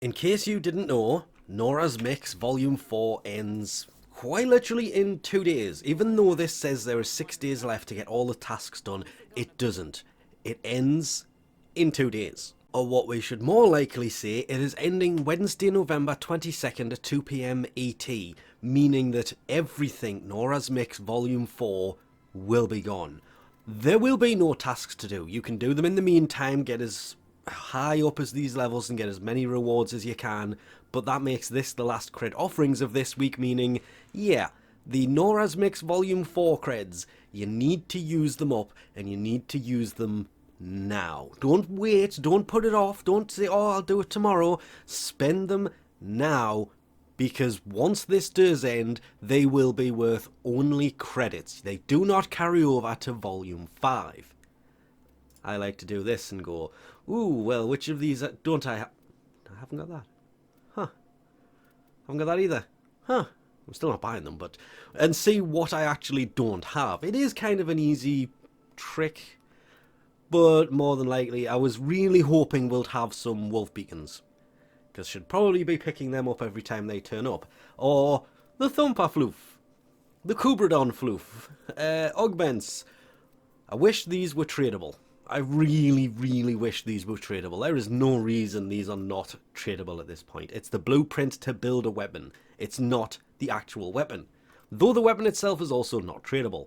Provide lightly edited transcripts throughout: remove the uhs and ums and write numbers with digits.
In case you didn't know, Nora's Mix Volume 4 ends quite literally in 2 days. Even though this says there are 6 days left to get all the tasks done, it doesn't. It ends in 2 days. Or what we should more likely say, it is ending Wednesday, November 22nd at 2 PM ET, meaning that everything Nora's Mix Volume 4 will be gone. There will be no tasks to do. You can do them in the meantime, get as high up as these levels and get as many rewards as you can, but that makes this the last cred offerings of this week, meaning, yeah, the Nora's Mix Volume 4 creds, you need to use them up, and you need to use them now. Don't wait, don't put it off, don't say, oh, I'll do it tomorrow. Spend them now, because once this does end, they will be worth only credits. They do not carry over to Volume 5. I like to do this and go, ooh, well, which of these don't I have? I haven't got that. Huh. Haven't got that either. Huh. I'm still not buying them, but... And see what I actually don't have. It is kind of an easy trick, but more than likely, I was really hoping we'll have some wolf beacons, because should probably be picking them up every time they turn up. Or the Thumper Floof. The Kubradon Floof. Augments. I wish these were tradable. I really, really wish these were tradable. There is no reason these are not tradable at this point. It's the blueprint to build a weapon. It's not the actual weapon. Though the weapon itself is also not tradable.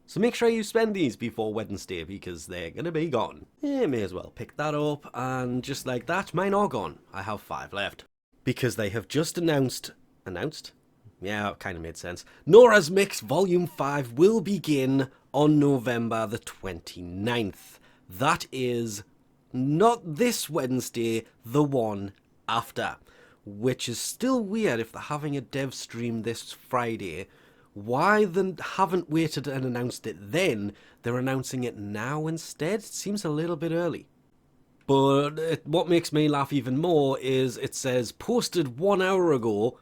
So make sure you spend these before Wednesday, because they're going to be gone. May as well pick that up, and just like that, mine are gone. I have 5 left. Because they have just announced... Announced? Yeah, it kind of made sense. Nora's Mix Volume 5 will begin on November the 29th. That is not this Wednesday, the one after. Which is still weird if they're having a dev stream this Friday. Why they haven't waited and announced it then? They're announcing it now instead? It seems a little bit early. But what makes me laugh even more is it says posted 1 hour ago.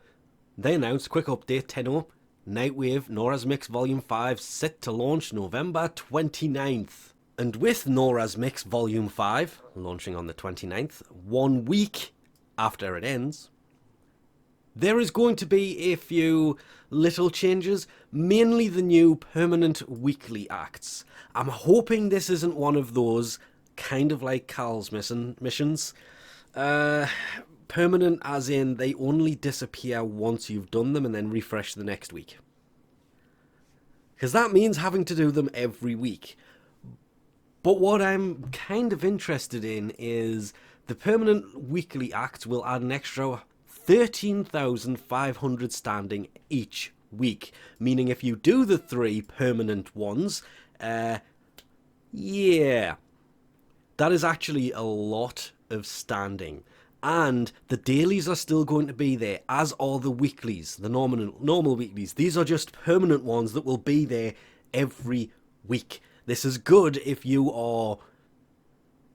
They announced quick update 10 Nightwave Nora's Mix Volume 5 set to launch November 29th. And with Nora's Mix Volume 5 launching on the 29th, 1 week after it ends, there is going to be a few little changes, mainly the new permanent weekly acts. I'm hoping this isn't one of those, kind of like Carl's missions. Permanent as in they only disappear once you've done them and then refresh the next week. Because that means having to do them every week. But what I'm kind of interested in is the permanent weekly acts will add an extra 13,500 standing each week. Meaning if you do the 3 permanent ones, yeah, that is actually a lot of standing. And the dailies are still going to be there, as are the weeklies, the normal weeklies. These are just permanent ones that will be there every week. This is good if you are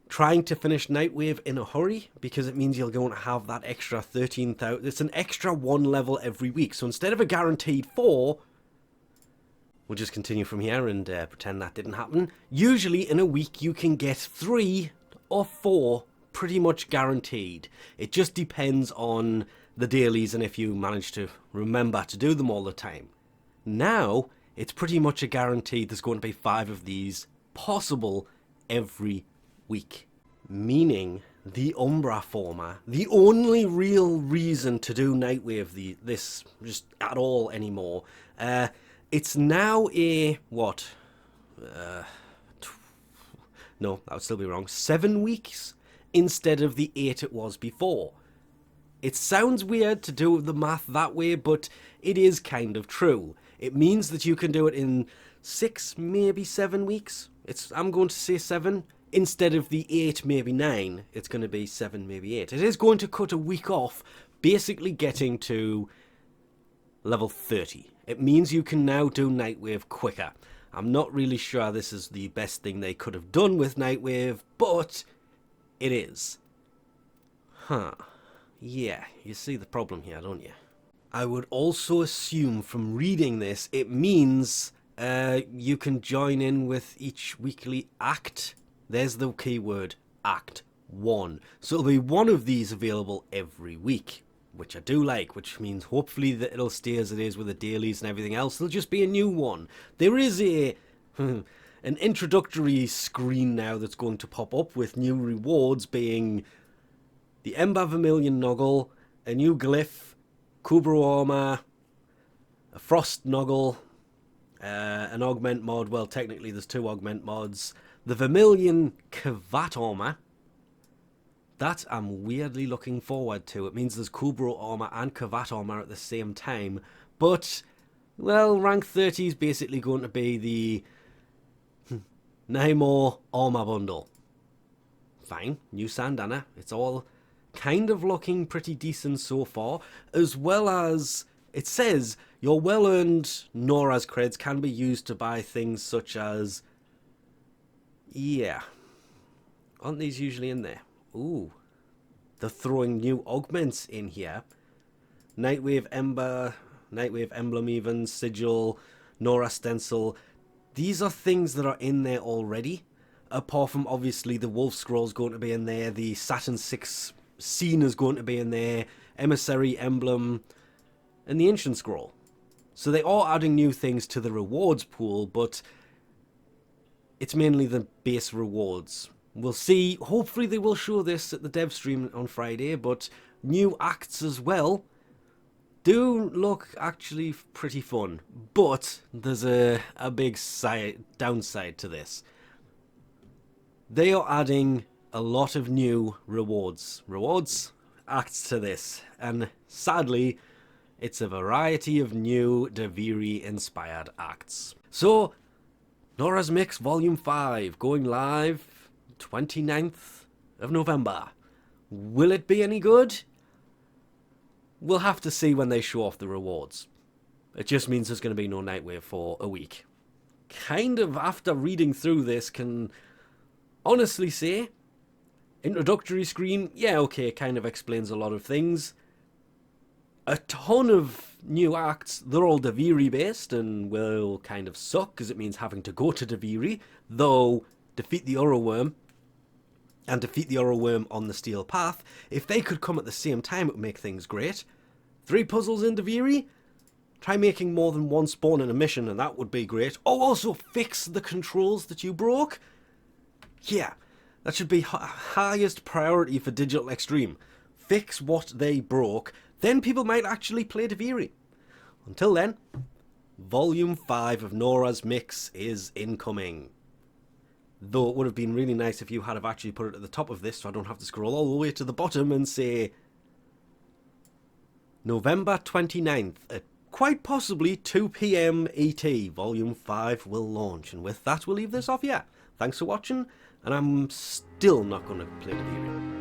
trying to finish Nightwave in a hurry, because it means you're going to have that extra 13,000. It's an extra 1 level every week. So instead of a guaranteed 4, we'll just continue from here and pretend that didn't happen. Usually in a week you can get 3 or 4 pretty much guaranteed. It just depends on the dailies and if you manage to remember to do them all the time. Now it's pretty much a guarantee there's going to be 5 of these possible every week. Meaning the Umbra former, the only real reason to do Nightwave this just at all anymore, it's now a, what? No, that would still be wrong. 7 weeks instead of the 8 it was before. It sounds weird to do the math that way, but it is kind of true. It means that you can do it in 6, maybe 7 weeks. I'm going to say 7. Instead of the 8, maybe 9, it's going to be 7, maybe 8. It is going to cut a week off, basically getting to level 30. It means you can now do Nightwave quicker. I'm not really sure this is the best thing they could have done with Nightwave, but it is. Huh. Yeah, you see the problem here, don't you? I would also assume from reading this, it means you can join in with each weekly act. There's the keyword, act. one. So there'll be one of these available every week, which I do like, which means hopefully that it'll stay as it is with the dailies and everything else. There'll just be a new one. There is a an introductory screen now that's going to pop up with new rewards being the Ember Vermilion Noggle, a new glyph, Kubro armor, a Frost Noggle, an augment mod. Well, technically there's two augment mods. The Vermilion Kavat armor. That I'm weirdly looking forward to. It means there's Kubro armor and Kavat armor at the same time. But, well, rank 30 is basically going to be the Naimor armor bundle. Fine, new Sandana. It's all kind of looking pretty decent so far. As well as, it says, your well-earned Nora's creds can be used to buy things such as... Yeah. Aren't these usually in there? Ooh. They're throwing new augments in here. Nightwave Ember, Nightwave Emblem even, Sigil, Nora Stencil. These are things that are in there already. Apart from obviously the Wolf Scroll's going to be in there, the Saturn 6 Scene is going to be in there, Emissary Emblem, and the Ancient Scroll. So they are adding new things to the rewards pool, but it's mainly the base rewards. We'll see. Hopefully they will show this at the dev stream on Friday, but new acts as well do look actually pretty fun. But there's a big downside to this. They are adding a lot of new rewards acts to this, and sadly it's a variety of new Duviri inspired acts. So Nora's Mix Volume 5 going live 29th of November. Will it be any good? We'll have to see when they show off the rewards. It just means there's going to be no Nightwave for a week. Kind of, after reading through this, can honestly say, introductory screen, yeah, okay, it kind of explains a lot of things. A ton of new acts, they're all Duviri based and will kind of suck because it means having to go to Duviri, though defeat the Uroworm and defeat the Uroworm on the Steel Path, if they could come at the same time, it would make things great. 3 puzzles in Duviri? Try making more than one spawn in a mission and that would be great. Oh, also fix the controls that you broke? Yeah, that should be highest priority for Digital Extreme. Fix what they broke, then people might actually play Duviri. Until then, Volume 5 of Nora's Mix is incoming. Though it would have been really nice if you had have actually put it at the top of this so I don't have to scroll all the way to the bottom and say November 29th at quite possibly 2 PM ET, Volume 5 will launch. And with that, we'll leave this off here. Thanks for watching, and I'm still not going to play Duviri.